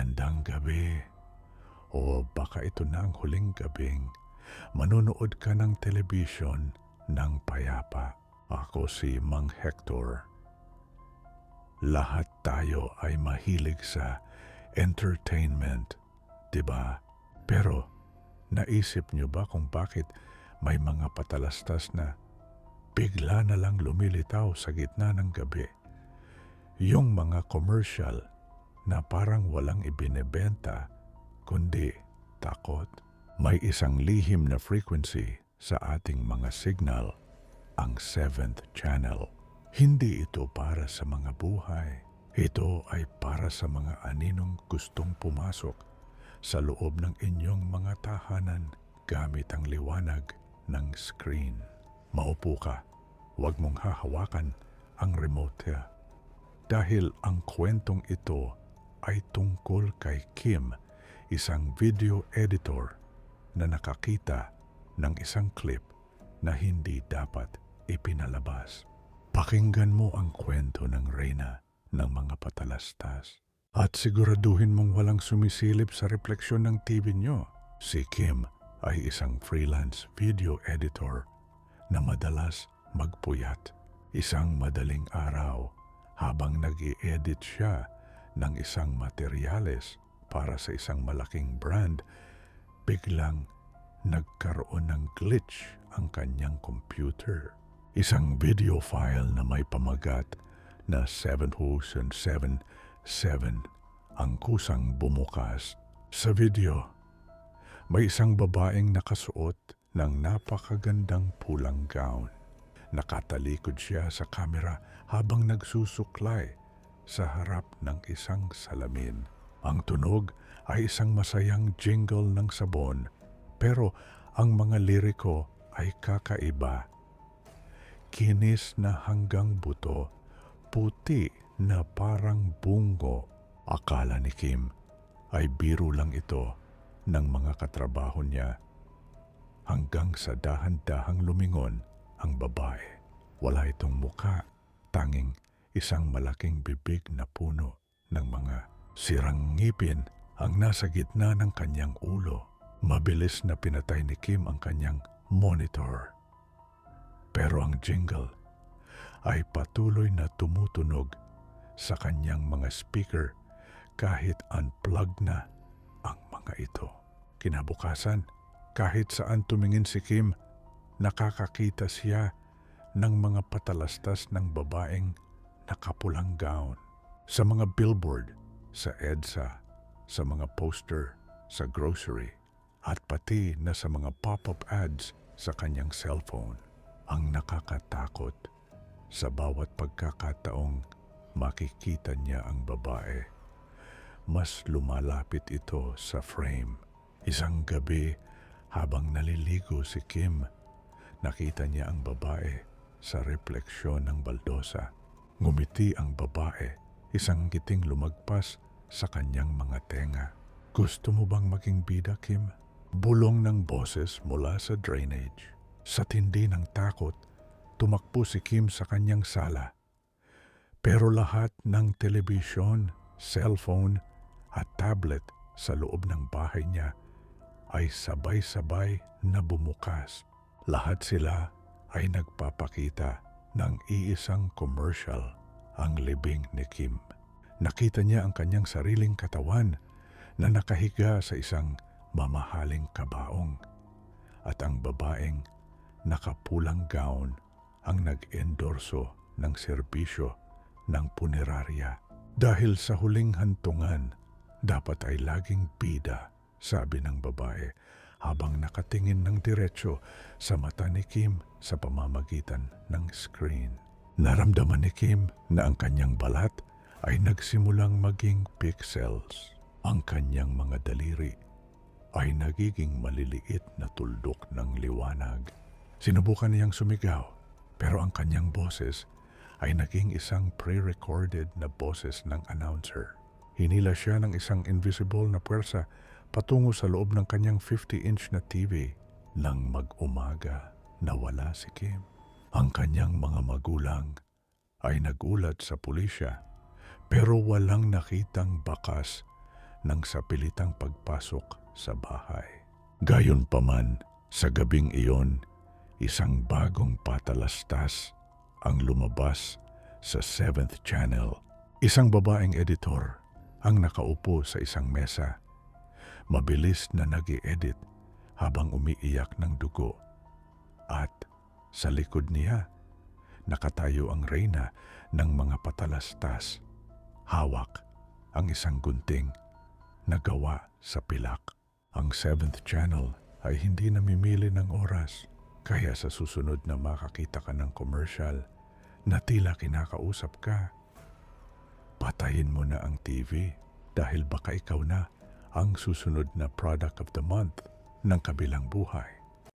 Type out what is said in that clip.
Magandang gabi. O baka ito na ang huling gabing manonood ka ng telebisyon ng payapa. Ako si Mang Hector. Lahat tayo ay mahilig sa entertainment, di ba? Pero naisip niyo ba kung bakit may mga patalastas na bigla na lang lumilitaw sa gitna ng gabi? Yung mga commercial na parang walang ibinebenta kundi takot. May isang lihim na frequency sa ating mga signal, ang 7th channel. Hindi ito para sa mga buhay. Ito ay para sa mga aninong gustong pumasok sa loob ng inyong mga tahanan gamit ang liwanag ng screen. Maupo ka, huwag mong hahawakan ang remote. Dahil ang kwentong ito ay tungkol kay Kim, isang video editor na nakakita ng isang clip na hindi dapat ipinalabas. Pakinggan mo ang kwento ng reyna ng mga patalastas at siguraduhin mong walang sumisilip sa refleksyon ng TV nyo. Si Kim ay isang freelance video editor na madalas magpuyat. Isang madaling araw habang nag-i-edit siya ng isang materyales para sa isang malaking brand, biglang nagkaroon ng glitch ang kanyang computer. Isang video file na may pamagat na 777 ang kusang bumukas. Sa video, may isang babaeng nakasuot ng napakagandang pulang gown. Nakatalikod siya sa kamera habang nagsusuklay sa harap ng isang salamin. Ang tunog ay isang masayang jingle ng sabon, pero ang mga liriko ay kakaiba. Kinis na hanggang buto, puti na parang bungo. Akala ni Kim ay biro lang ito ng mga katrabaho niya. Hanggang sa dahan-dahang lumingon ang babae. Wala itong muka, tanging isang malaking bibig na puno ng mga sirang ngipin ang nasa gitna ng kanyang ulo. Mabilis na pinatay ni Kim ang kanyang monitor. Pero ang jingle ay patuloy na tumutunog sa kanyang mga speaker kahit unplugged na ang mga ito. Kinabukasan, kahit saan tumingin si Kim, nakakakita siya ng mga patalastas ng babaeng nakapulang gown. Sa mga billboard, sa EDSA, sa mga poster, sa grocery, at pati na sa mga pop-up ads sa kanyang cellphone. Ang nakakatakot, sa bawat pagkakataong makikita niya ang babae, mas lumalapit ito sa frame. Isang gabi, habang naliligo si Kim, nakita niya ang babae sa refleksyon ng baldosa. Ngumiti ang babae, isang ngiting lumagpas sa kanyang mga tenga. Gusto mo bang maging bida, Kim? Bulong ng boses mula sa drainage. Sa tindi ng takot, tumakbo si Kim sa kanyang sala. Pero lahat ng telebisyon, cellphone at tablet sa loob ng bahay niya ay sabay-sabay na bumukas. Lahat sila ay nagpapakita ng iisang commercial, ang libing ni Kim. Nakita niya ang kanyang sariling katawan na nakahiga sa isang mamahaling kabaong at ang babaeng nakapulang gown ang nag-endorso ng serbisyo ng punerarya. Dahil sa huling hantungan, dapat ay laging bida, sabi ng babae habang nakatingin ng diretsyo sa mata ni Kim sa pamamagitan ng screen. Naramdaman ni Kim na ang kanyang balat ay nagsimulang maging pixels. Ang kanyang mga daliri ay nagiging maliliit na tuldok ng liwanag. Sinubukan niyang sumigaw, pero ang kanyang boses ay naging isang pre-recorded na boses ng announcer. Hinila siya ng isang invisible na puwersa patungo sa loob ng kanyang 50-inch na TV. Nang mag-umaga, nawala si Kim. Ang kanyang mga magulang ay nagulat sa pulisya, pero walang nakitang bakas ng sapilitang pagpasok sa bahay. Gayunpaman, sa gabing iyon, isang bagong patalastas ang lumabas sa 7th Channel. Isang babaeng editor ang nakaupo sa isang mesa. Mabilis na nag-i-edit habang umiiyak ng dugo. At sa likod niya, nakatayo ang reyna ng mga patalastas. Hawak ang isang gunting na gawa sa pilak. Ang 7th Channel ay hindi namimili ng oras. Kaya sa susunod na makakita ka ng commercial na tila kinakausap ka, patayin mo na ang TV dahil baka ikaw na ang susunod na product of the month ng kabilang buhay.